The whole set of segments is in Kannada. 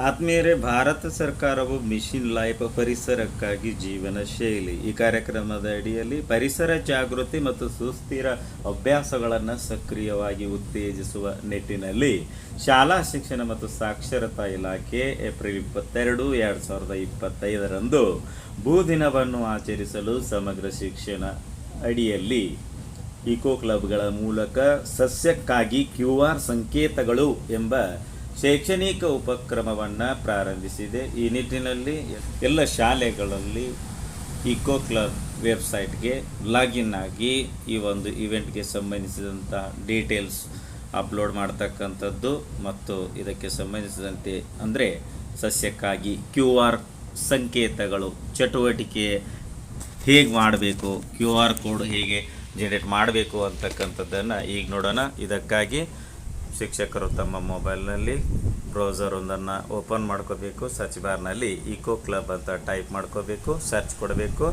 ಆತ್ಮೀಯರೇ, ಭಾರತ ಸರ್ಕಾರವು ಮಿಷನ್ ಲೈಫ್ ಪರಿಸರಕ್ಕಾಗಿ ಜೀವನ ಶೈಲಿ ಈ ಕಾರ್ಯಕ್ರಮದ ಅಡಿಯಲ್ಲಿ ಪರಿಸರ ಜಾಗೃತಿ ಮತ್ತು ಸುಸ್ಥಿರ ಅಭ್ಯಾಸಗಳನ್ನು ಸಕ್ರಿಯವಾಗಿ ಉತ್ತೇಜಿಸುವ ನಿಟ್ಟಿನಲ್ಲಿ ಶಾಲಾ ಶಿಕ್ಷಣ ಮತ್ತು ಸಾಕ್ಷರತಾ ಇಲಾಖೆ ಏಪ್ರಿಲ್ 22, 2025ರಂದು ಭೂದಿನವನ್ನು ಆಚರಿಸಲು ಸಮಗ್ರ ಶಿಕ್ಷಣ ಅಡಿಯಲ್ಲಿ ಇಕೋ ಕ್ಲಬ್ಗಳ ಮೂಲಕ ಸಸ್ಯಕ್ಕಾಗಿ QR ಸಂಕೇತಗಳು ಎಂಬ ಶೈಕ್ಷಣಿಕ ಉಪಕ್ರಮವನ್ನು ಪ್ರಾರಂಭಿಸಿದೆ. ಈ ನಿಟ್ಟಿನಲ್ಲಿ ಎಲ್ಲ ಶಾಲೆಗಳಲ್ಲಿ ಇಕೋ ಕ್ಲಬ್ ವೆಬ್ಸೈಟ್ಗೆ ಲಾಗಿನ್ ಆಗಿ ಈ ಒಂದು ಇವೆಂಟ್ಗೆ ಸಂಬಂಧಿಸಿದಂಥ ಡೀಟೇಲ್ಸ್ ಅಪ್ಲೋಡ್ ಮಾಡ್ತಕ್ಕಂಥದ್ದು ಮತ್ತು ಇದಕ್ಕೆ ಸಂಬಂಧಿಸಿದಂತೆ ಅಂದರೆ ಸಸ್ಯಕ್ಕಾಗಿ QR ಸಂಕೇತಗಳು ಚಟುವಟಿಕೆ ಹೇಗೆ ಮಾಡಬೇಕು, QR ಕೋಡ್ ಹೇಗೆ ಜನರೇಟ್ ಮಾಡಬೇಕು ಅಂತಕ್ಕಂಥದ್ದನ್ನು ಈಗ ನೋಡೋಣ. ಇದಕ್ಕಾಗಿ ಶಿಕ್ಷಕರು ತಮ್ಮ ಮೊಬೈಲ್ನಲ್ಲಿ ಬ್ರೌಸರ್ ಒಂದನ್ನು ಓಪನ್ ಮಾಡ್ಕೋಬೇಕು. ಸರ್ಚ್ ಬಾರ್ನಲ್ಲಿ ಇಕೋ ಕ್ಲಬ್ ಅಂತ ಟೈಪ್ ಮಾಡ್ಕೋಬೇಕು, ಸರ್ಚ್ ಕೊಡಬೇಕು.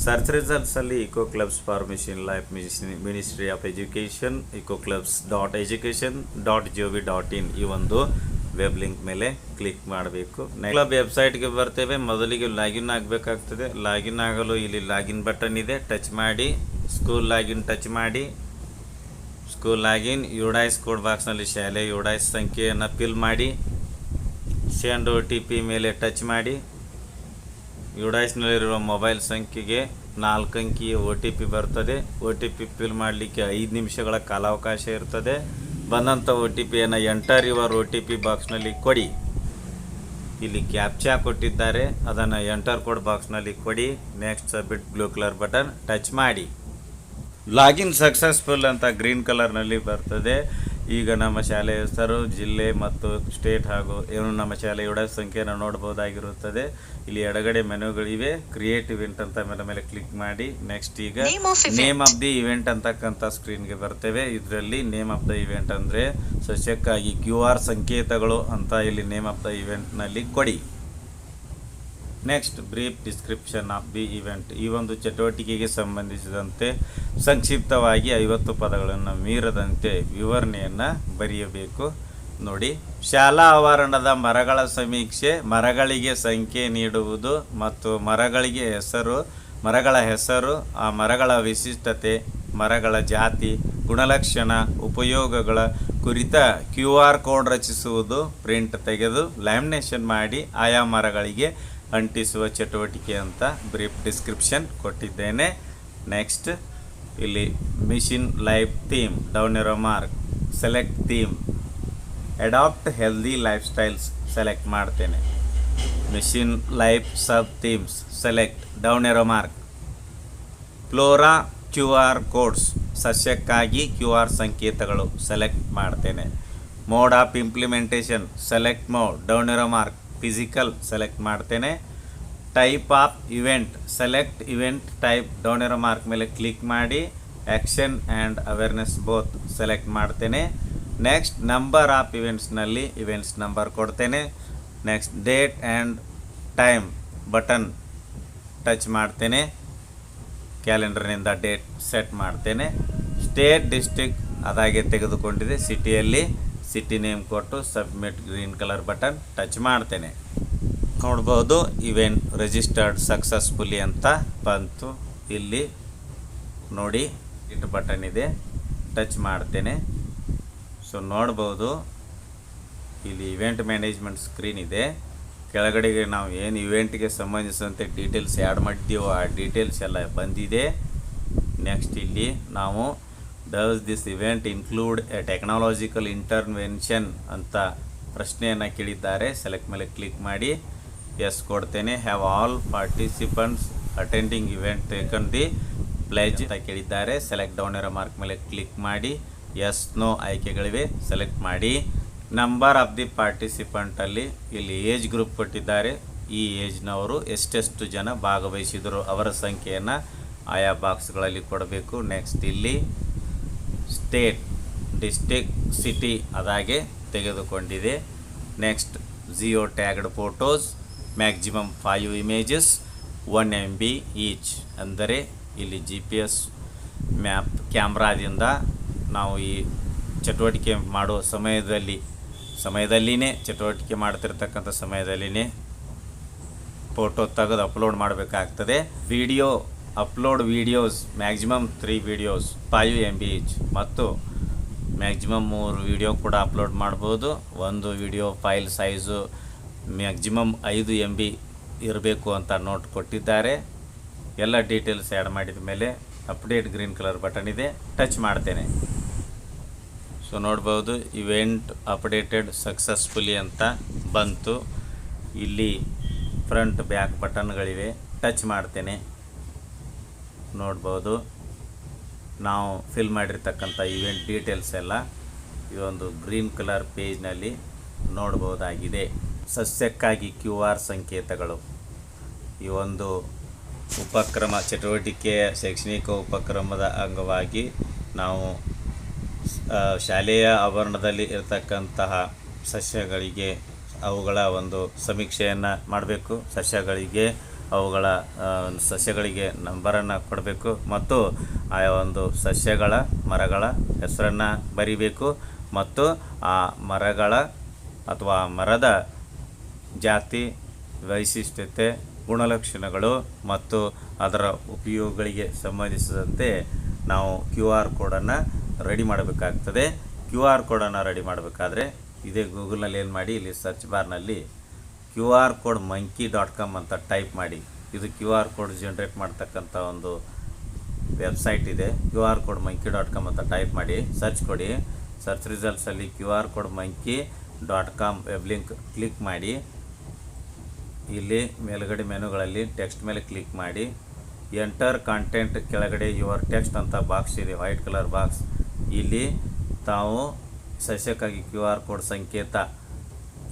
ಸರ್ಚ್ ರಿಸಲ್ಟ್ಸಲ್ಲಿ eco clubs for mission life ministry of education ecoClubs.education.gov.in ಈ ಒಂದು ವೆಬ್ ಲಿಂಕ್ ಮೇಲೆ ಕ್ಲಿಕ್ ಮಾಡಬೇಕು. ಕ್ಲಬ್ ವೆಬ್ಸೈಟ್ಗೆ ಬರ್ತೇವೆ. ಮೊದಲಿಗೆ ಲಾಗಿನ್ ಆಗಬೇಕಾಗ್ತದೆ. ಲಾಗಿನ್ ಆಗಲು ಇಲ್ಲಿ ಲಾಗಿನ್ ಬಟನ್ ಇದೆ, ಟಚ್ ಮಾಡಿ. ಸ್ಕೂಲ್ ಲಾಗಿನ್ ಟಚ್ ಮಾಡಿ. ಸ್ಕೂಲ್ ಲಾಗಿನ್ ಯುಡೈಸ್ ಕೋಡ್ ಬಾಕ್ಸ್ನಲ್ಲಿ ಶಾಲೆ ಯುಡೈಸ್ ಸಂಖ್ಯೆಯನ್ನು ಫಿಲ್ ಮಾಡಿ. ಸೆಂಡ್ OTP ಮೇಲೆ ಟಚ್ ಮಾಡಿ. ಯುಡೈಸ್ನಲ್ಲಿರುವ ಮೊಬೈಲ್ ಸಂಖ್ಯೆಗೆ 4 ಅಂಕಿಯ OTP ಬರ್ತದೆ. OTP ಫಿಲ್ ಮಾಡಲಿಕ್ಕೆ 5 ನಿಮಿಷಗಳ ಕಾಲಾವಕಾಶ ಇರ್ತದೆ. ಬಂದಂಥ OTPಯನ್ನು ಎಂಟರ್ ಯುವರ್ OTP ಬಾಕ್ಸ್ನಲ್ಲಿ ಕೊಡಿ. ಇಲ್ಲಿ ಕ್ಯಾಪ್ಚಾ ಕೊಟ್ಟಿದ್ದಾರೆ, ಅದನ್ನು ಎಂಟರ್ ಕೋಡ್ ಬಾಕ್ಸ್ನಲ್ಲಿ ಕೊಡಿ. Next submit blue colour button touch ಮಾಡಿ. ಲಾಗಿನ್ ಸಕ್ಸಸ್ಫುಲ್ ಅಂತ ಗ್ರೀನ್ ಕಲರ್ನಲ್ಲಿ ಬರ್ತದೆ. ಈಗ ನಮ್ಮ ಶಾಲೆಯ ಹೆಸರು, ಜಿಲ್ಲೆ ಮತ್ತು ಸ್ಟೇಟ್ ಹಾಗೂ ಏನು ನಮ್ಮ ಶಾಲೆ ಯುಡೈಸ್ ಸಂಖ್ಯೆಯನ್ನು ನೋಡ್ಬೋದಾಗಿರುತ್ತದೆ. ಇಲ್ಲಿ ಎಡಗಡೆ ಮೆನುಗಳಿವೆ. ಕ್ರಿಯೇಟ್ ಇವೆಂಟ್ ಅಂತ ಮೇಲೆ ಕ್ಲಿಕ್ ಮಾಡಿ. ನೆಕ್ಸ್ಟ್ ಈಗ ನೇಮ್ ಆಫ್ ದಿ ಇವೆಂಟ್ ಅಂತಕ್ಕಂಥ ಸ್ಕ್ರೀನ್ಗೆ ಬರ್ತೇವೆ. ಇದರಲ್ಲಿ ನೇಮ್ ಆಫ್ ದ ಇವೆಂಟ್ ಅಂದರೆ ಸಸ್ಯಕ್ಕಾಗಿ QR ಸಂಕೇತಗಳು ಅಂತ ಇಲ್ಲಿ ನೇಮ್ ಆಫ್ ದ ಇವೆಂಟ್ನಲ್ಲಿ ಕೊಡಿ. Next brief description of the event. ಈ ಒಂದು ಚಟುವಟಿಕೆಗೆ ಸಂಬಂಧಿಸಿದಂತೆ ಸಂಕ್ಷಿಪ್ತವಾಗಿ 50 ಪದಗಳನ್ನು ಮೀರದಂತೆ ವಿವರಣೆಯನ್ನು ಬರೆಯಬೇಕು. ನೋಡಿ, ಶಾಲಾ ಆವರಣದ ಮರಗಳ ಸಮೀಕ್ಷೆ, ಮರಗಳಿಗೆ ಸಂಖ್ಯೆ ನೀಡುವುದು ಮತ್ತು ಮರಗಳ ಹೆಸರು, ಆ ಮರಗಳ ವಿಶಿಷ್ಟತೆ, ಮರಗಳ ಜಾತಿ, ಗುಣಲಕ್ಷಣ, ಉಪಯೋಗಗಳ ಕುರಿತ QR ಕೋಡ್ ರಚಿಸುವುದು, ಪ್ರಿಂಟ್ ತೆಗೆದು ಲ್ಯಾಮಿನೇಷನ್ ಮಾಡಿ ಆಯಾ ಮರಗಳಿಗೆ ಅಂಟಿಸುವ ಚಟುವಟಿಕೆ ಅಂತ ಬ್ರೀಫ್ ಡಿಸ್ಕ್ರಿಪ್ಷನ್ ಕೊಟ್ಟಿದ್ದೇನೆ. ನೆಕ್ಸ್ಟ್ ಇಲ್ಲಿ mission life theme, down arrow mark, select theme, adopt healthy lifestyles select ಮಾಡ್ತೇನೆ. Mission life sub themes select, down arrow mark. Flora QR codes, ಸಸ್ಯಕ್ಕಾಗಿ QR ಸಂಕೇತಗಳು ಸೆಲೆಕ್ಟ್ ಮಾಡ್ತೇನೆ. Mode of implementation select mode, down arrow mark. Physical select ಮಾಡ್ತೇನೆ. Type of event select event type, down arrow mark ಮೇಲೆ ಕ್ಲಿಕ್ ಮಾಡಿ. Action and awareness both select ಮಾಡ್ತೇನೆ. ನೆಕ್ಸ್ಟ್ ನಂಬರ್ ಆಫ್ ಇವೆಂಟ್ಸ್ನಲ್ಲಿ ಇವೆಂಟ್ಸ್ ನಂಬರ್ ಕೊಡ್ತೇನೆ. Next date and time button touch ಮಾಡ್ತೇನೆ. ಕ್ಯಾಲೆಂಡರ್ನಿಂದ ಡೇಟ್ ಸೆಟ್ ಮಾಡ್ತೇನೆ. ಸ್ಟೇಟ್ ಡಿಸ್ಟ್ರಿಕ್ಟ್ ಅದಾಗೆ ತೆಗೆದುಕೊಂಡಿದೆ. ಸಿಟಿಯಲ್ಲಿ ಸಿಟಿ ನೇಮ್ ಕೊಟ್ಟು submit green colour button touch ಮಾಡ್ತೇನೆ. ನೋಡ್ಬೋದು ಇವೆಂಟ್ ರಿಜಿಸ್ಟರ್ಡ್ ಸಕ್ಸಸ್ಫುಲಿ ಅಂತ ಬಂತು. ಇಲ್ಲಿ ನೋಡಿ ಇಟ್ ಬಟನ್ ಇದೆ, ಟಚ್ ಮಾಡ್ತೇನೆ. ಸೊ ನೋಡ್ಬೋದು ಇಲ್ಲಿ ಇವೆಂಟ್ ಮ್ಯಾನೇಜ್ಮೆಂಟ್ ಸ್ಕ್ರೀನ್ ಇದೆ. ಕೆಳಗಡೆಗೆ ನಾವು ಏನು ಇವೆಂಟ್ಗೆ ಸಂಬಂಧಿಸಿದಂತೆ ಡೀಟೇಲ್ಸ್ ಆ್ಯಡ್ ಮಾಡಿದ್ದೀವೋ ಆ ಡೀಟೇಲ್ಸ್ ಎಲ್ಲ ಬಂದಿದೆ. ನೆಕ್ಸ್ಟ್ ಇಲ್ಲಿ ನಾವು does this event include A technological intervention ಅಂತ ಪ್ರಶ್ನೆಯನ್ನು ಕೇಳಿದ್ದಾರೆ. ಸೆಲೆಕ್ಟ್ ಮೇಲೆ ಕ್ಲಿಕ್ ಮಾಡಿ ಎಸ್ ಕೊಡ್ತೇನೆ. Have all participants attending event taken the ಪ್ಲೇಜ್ ಅಂತ ಕೇಳಿದ್ದಾರೆ. ಸೆಲೆಕ್ಟ್ ಡೌನ್ ಎರೋ ಮಾರ್ಕ್ ಮೇಲೆ ಕ್ಲಿಕ್ ಮಾಡಿ. ಎಸ್ ನೋ ಆಯ್ಕೆಗಳಿವೆ, ಸೆಲೆಕ್ಟ್ ಮಾಡಿ. ನಂಬರ್ ಆಫ್ ದಿ ಪಾರ್ಟಿಸಿಪೆಂಟಲ್ಲಿ ಇಲ್ಲಿ ಏಜ್ ಗ್ರೂಪ್ ಕೊಟ್ಟಿದ್ದಾರೆ. ಈ ಏಜ್ನವರು ಎಷ್ಟೆಷ್ಟು ಜನ ಭಾಗವಹಿಸಿದರು ಅವರ ಸಂಖ್ಯೆಯನ್ನು ಆಯಾ ಬಾಕ್ಸ್ಗಳಲ್ಲಿ ಕೊಡಬೇಕು. ನೆಕ್ಸ್ಟ್ ಇಲ್ಲಿ ಸ್ಟೇಟ್, ಡಿಸ್ಟ್ರಿಕ್ಟ್, ಸಿಟಿ ಅದಾಗೆ ತೆಗೆದುಕೊಂಡಿದೆ. Next Jio tagged photos, maximum 5 images, 1 MB each. ಅಂದರೆ ಇಲ್ಲಿ GPS ಮ್ಯಾಪ್ ಕ್ಯಾಮ್ರಾದಿಂದ ನಾವು ಈ ಚಟುವಟಿಕೆ ಮಾಡುವ ಸಮಯದಲ್ಲಿ ಸಮಯದಲ್ಲಿನೇ ಚಟುವಟಿಕೆ ಮಾಡ್ತಿರ್ತಕ್ಕಂಥ ಸಮಯದಲ್ಲಿನೇ ಫೋಟೋ ತೆಗೆದು ಅಪ್ಲೋಡ್ ಮಾಡಬೇಕಾಗ್ತದೆ. Upload videos maximum 3 videos 5 MB each ಮತ್ತು ಮ್ಯಾಕ್ಸಿಮಮ್ 3 ವೀಡಿಯೋ ಕೂಡ ಅಪ್ಲೋಡ್ ಮಾಡ್ಬೋದು. ಒಂದು video file size maximum 5 MB ಇರಬೇಕು ಅಂತ ನೋಟ್ ಕೊಟ್ಟಿದ್ದಾರೆ. ಎಲ್ಲ ಡೀಟೇಲ್ಸ್ ಆ್ಯಡ್ ಮಾಡಿದ ಮೇಲೆ ಅಪ್ಡೇಟ್ ಗ್ರೀನ್ ಕಲರ್ ಬಟನ್ ಇದೆ, ಟಚ್ ಮಾಡ್ತೇನೆ. ಸೊ ನೋಡ್ಬೋದು, ಇವೆಂಟ್ ಅಪ್ಡೇಟೆಡ್ ಸಕ್ಸಸ್ಫುಲಿ ಅಂತ ಬಂತು. ಇಲ್ಲಿ ಫ್ರಂಟ್ ಬ್ಯಾಕ್ ಬಟನ್ಗಳಿವೆ, ಟಚ್ ಮಾಡ್ತೇನೆ. ನೋಡ್ಬೋದು, ನಾವು ಫಿಲ್ ಮಾಡಿರ್ತಕ್ಕಂಥ ಇವೆಂಟ್ ಡೀಟೇಲ್ಸ್ ಎಲ್ಲ ಈ ಒಂದು ಗ್ರೀನ್ ಕಲರ್ ಪೇಜ್ನಲ್ಲಿ ನೋಡ್ಬೋದಾಗಿದೆ. ಸಸ್ಯಕ್ಕಾಗಿ QR ಸಂಕೇತಗಳು ಈ ಒಂದು ಉಪಕ್ರಮ ಚಟುವಟಿಕೆಯ ಶೈಕ್ಷಣಿಕ ಉಪಕ್ರಮದ ಅಂಗವಾಗಿ ನಾವು ಶಾಲೆಯ ಆವರಣದಲ್ಲಿ ಇರತಕ್ಕಂತಹ ಸಸ್ಯಗಳಿಗೆ ಅವುಗಳ ಒಂದು ಸಮೀಕ್ಷೆಯನ್ನು ಮಾಡಬೇಕು. ಸಸ್ಯಗಳಿಗೆ ನಂಬರನ್ನು ಕೊಡಬೇಕು ಮತ್ತು ಆಯಾ ಒಂದು ಸಸ್ಯಗಳ ಮರಗಳ ಹೆಸರನ್ನು ಬರಿಬೇಕು ಮತ್ತು ಆ ಮರಗಳ ಅಥವಾ ಮರದ ಜಾತಿ, ವೈಶಿಷ್ಟ್ಯತೆ, ಗುಣಲಕ್ಷಣಗಳು ಮತ್ತು ಅದರ ಉಪಯೋಗಗಳಿಗೆ ಸಂಬಂಧಿಸಿದಂತೆ ನಾವು QR ಕೋಡನ್ನು ರೆಡಿ ಮಾಡಬೇಕಾಗ್ತದೆ. QR ಕೋಡನ್ನು ರೆಡಿ ಮಾಡಬೇಕಾದ್ರೆ ಇದೇ ಗೂಗಲ್ನಲ್ಲಿ ಏನು ಮಾಡಿ, ಇಲ್ಲಿ ಸರ್ಚ್ ಬಾರ್ನಲ್ಲಿ QR ಕೋಡ್ monkey.com ಅಂತ ಟೈಪ್ ಮಾಡಿ. ಇದು QR ಕೋಡ್ ಜನ್ರೇಟ್ ಮಾಡ್ತಕ್ಕಂಥ ಒಂದು ವೆಬ್ಸೈಟ್ ಇದೆ. QR ಕೋಡ್ monkey.com ಅಂತ ಟೈಪ್ ಮಾಡಿ ಸರ್ಚ್ ಕೊಡಿ. ಸರ್ಚ್ ರಿಸಲ್ಟ್ಸಲ್ಲಿ QR code monkey.com web link click ಮಾಡಿ. ಇಲ್ಲಿ ಮೇಲ್ಗಡೆ ಮೆನುಗಳಲ್ಲಿ ಟೆಕ್ಸ್ಟ್ ಮೇಲೆ ಕ್ಲಿಕ್ ಮಾಡಿ. ಎಂಟರ್ ಕಾಂಟೆಂಟ್ ಕೆಳಗಡೆ ಯುವರ್ ಟೆಕ್ಸ್ಟ್ ಅಂತ ಬಾಕ್ಸ್ ಇದೆ, ವೈಟ್ ಕಲರ್ ಬಾಕ್ಸ್. ಇಲ್ಲಿ ತಾವು ಸಸ್ಯಕ್ಕಾಗಿ QR ಕೋಡ್ ಸಂಕೇತ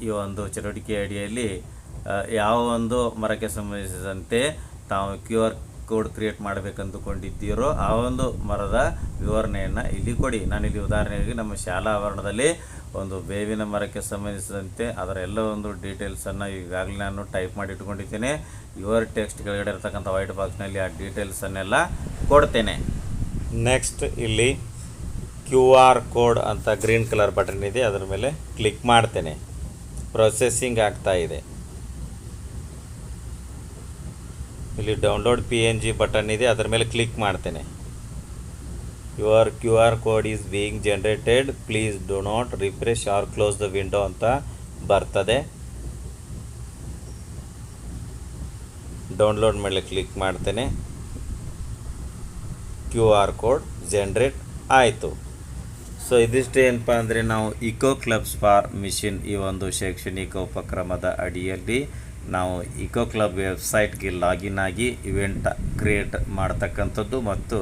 ಈ ಒಂದು ಚಟುವಟಿಕೆ ಅಡಿಯಲ್ಲಿ ಯಾವ ಒಂದು ಮರಕ್ಕೆ ಸಂಬಂಧಿಸಿದಂತೆ ತಾವು QR ಕೋಡ್ ಕ್ರಿಯೇಟ್ ಮಾಡಬೇಕಂದುಕೊಂಡಿದ್ದೀರೋ ಆ ಒಂದು ಮರದ ವಿವರಣೆಯನ್ನು ಇಲ್ಲಿ ಕೊಡಿ. ನಾನಿಲ್ಲಿ ಉದಾಹರಣೆಗೆ ನಮ್ಮ ಶಾಲಾ ಆವರಣದಲ್ಲಿ ಒಂದು ಬೇವಿನ ಮರಕ್ಕೆ ಸಂಬಂಧಿಸಿದಂತೆ ಅದರ ಎಲ್ಲ ಒಂದು ಡೀಟೇಲ್ಸನ್ನು ಈಗಾಗಲೇ ನಾನು ಟೈಪ್ ಮಾಡಿ ಇಟ್ಕೊಂಡಿದ್ದೇನೆ. ಯುವರ್ ಟೆಕ್ಸ್ಟ್ ಕೆಳಗಡೆ ಇರತಕ್ಕಂಥ ವೈಟ್ ಬಾಕ್ಸ್ನಲ್ಲಿ ಆ ಡೀಟೇಲ್ಸನ್ನೆಲ್ಲ ಕೊಡ್ತೇನೆ. ನೆಕ್ಸ್ಟ್ ಇಲ್ಲಿ QR ಕೋಡ್ ಅಂತ ಗ್ರೀನ್ ಕಲರ್ ಬಟನ್ ಇದೆ, ಅದರ ಮೇಲೆ ಕ್ಲಿಕ್ ಮಾಡ್ತೇನೆ. ಪ್ರೊಸೆಸಿಂಗ್ ಆಗ್ತಾ ಇದೆ. ಇಲ್ಲಿ ಡೌನ್ಲೋಡ್ PNG ಬಟನ್ ಇದೆ, ಅದರ ಮೇಲೆ ಕ್ಲಿಕ್ ಮಾಡ್ತೇನೆ. Your QR code is being generated, please do not refresh or close the window ಅಂತ ಬರ್ತದೆ. ಡೌನ್ಲೋಡ್ ಮೇಲೆ ಕ್ಲಿಕ್ ಮಾಡ್ತೇನೆ. QR ಕೋಡ್ ಜನರೇಟ್ ಆಯಿತು. ಸೊ ಇದಿಷ್ಟೇ ಏನಪ್ಪ ಅಂದರೆ ನಾವು ಇಕೋ ಕ್ಲಬ್ಸ್ ಫಾರ್ ಮಿಷನ್ ಈ ಒಂದು ಶೈಕ್ಷಣಿಕ ಉಪಕ್ರಮದ ಅಡಿಯಲ್ಲಿ ನಾವು ಇಕೋ ಕ್ಲಬ್ ವೆಬ್ಸೈಟ್ಗೆ ಲಾಗಿನ್ ಆಗಿ ಇವೆಂಟ್ ಕ್ರಿಯೇಟ್ ಮಾಡ್ತಕ್ಕಂಥದ್ದು ಮತ್ತು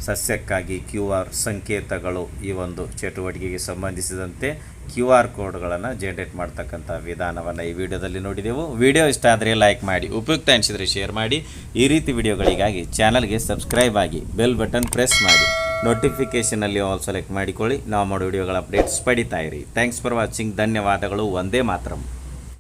ಸಸ್ಯಕ್ಕಾಗಿ QR ಸಂಕೇತಗಳು ಈ ಒಂದು ಚಟುವಟಿಕೆಗೆ ಸಂಬಂಧಿಸಿದಂತೆ QR ಕೋಡ್ಗಳನ್ನು ಜನರೇಟ್ ಮಾಡ್ತಕ್ಕಂಥ ವಿಧಾನವನ್ನು ಈ ವಿಡಿಯೋದಲ್ಲಿ ನೋಡಿದೆವು. ವಿಡಿಯೋ ಇಷ್ಟ ಆದರೆ ಲೈಕ್ ಮಾಡಿ, ಉಪಯುಕ್ತ ಅನಿಸಿದರೆ ಶೇರ್ ಮಾಡಿ. ಈ ರೀತಿ ವಿಡಿಯೋಗಳಿಗಾಗಿ ಚಾನಲ್ಗೆ ಸಬ್ಸ್ಕ್ರೈಬ್ ಆಗಿ, ಬೆಲ್ ಬಟನ್ ಪ್ರೆಸ್ ಮಾಡಿ, ನೋಟಿಫಿಕೇಷನಲ್ಲಿ ಆಲ್ ಸೆಲೆಕ್ಟ್ ಮಾಡಿಕೊಳ್ಳಿ. ನಾವು ಮಾಡೋ ವಿಡಿಯೋಗಳ ಅಪ್ಡೇಟ್ಸ್ ಪಡಿತಾ ಇರಿ. Thanks for watching. ಧನ್ಯವಾದಗಳು. ವಂದೇ ಮಾತರಂ.